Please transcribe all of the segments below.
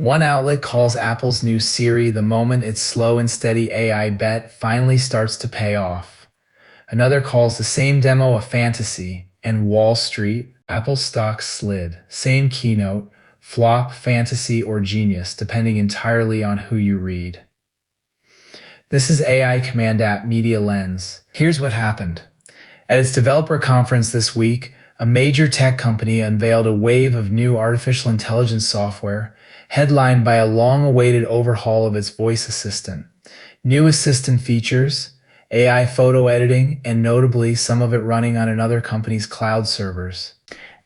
One outlet calls Apple's new Siri the moment its slow and steady AI bet finally starts to pay off. Another calls the same demo a fantasy, and Wall Street, Apple stock slid. Same keynote, flop, fantasy, or genius, depending entirely on who you read. This is AI Command App Media Lens. Here's what happened. At its developer conference this week, a major tech company unveiled a wave of new artificial intelligence software, headlined by a long-awaited overhaul of its voice assistant. New assistant features, AI photo editing, and notably some of it running on another company's cloud servers.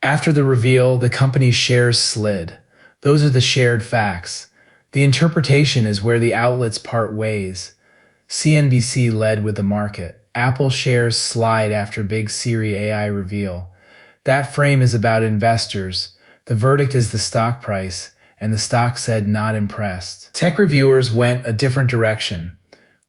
After the reveal, the company's shares slid. Those are the shared facts. The interpretation is where the outlets part ways. CNBC led with the market. Apple shares slide after big Siri AI reveal. That frame is about investors. The verdict is the stock price, and the stock said not impressed. Tech reviewers went a different direction.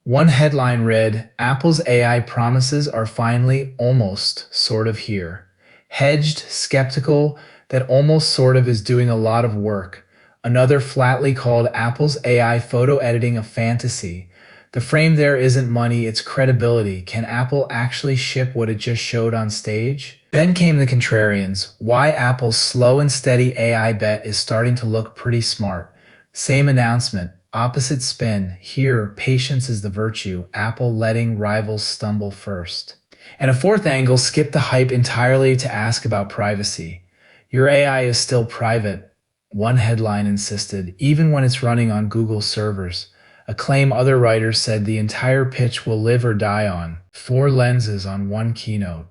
One headline read, Apple's AI promises are finally almost sort of here. Hedged, skeptical, that almost sort of is doing a lot of work. Another flatly called Apple's AI photo editing a fantasy. The frame there isn't money, it's credibility. Can Apple actually ship what it just showed on stage? Then came the contrarians. Why Apple's slow and steady AI bet is starting to look pretty smart. Same announcement, opposite spin. Here, patience is the virtue. Apple letting rivals stumble first. And a fourth angle skipped the hype entirely to ask about privacy. Your AI is still private, one headline insisted, even when it's running on Google servers. A claim other writers said the entire pitch will live or die on. 4 lenses on one keynote.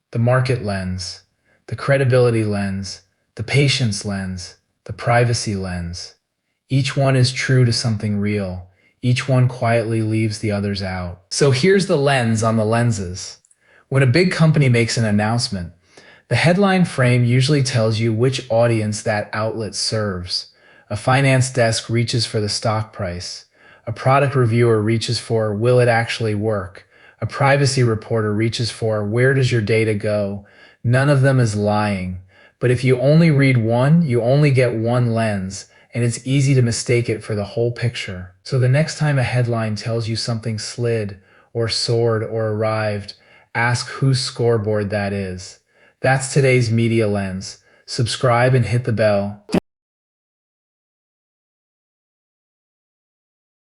The market lens, the credibility lens, the patience lens, the privacy lens. Each one is true to something real. Each one quietly leaves the others out. So here's the lens on the lenses. When a big company makes an announcement, the headline frame usually tells you which audience that outlet serves. A finance desk reaches for the stock price. A product reviewer reaches for, will it actually work? A privacy reporter reaches for, where does your data go? None of them is lying. But if you only read one, you only get one lens, and it's easy to mistake it for the whole picture. So the next time a headline tells you something slid, or soared, or arrived, ask whose scoreboard that is. That's today's Media Lens. Subscribe and hit the bell.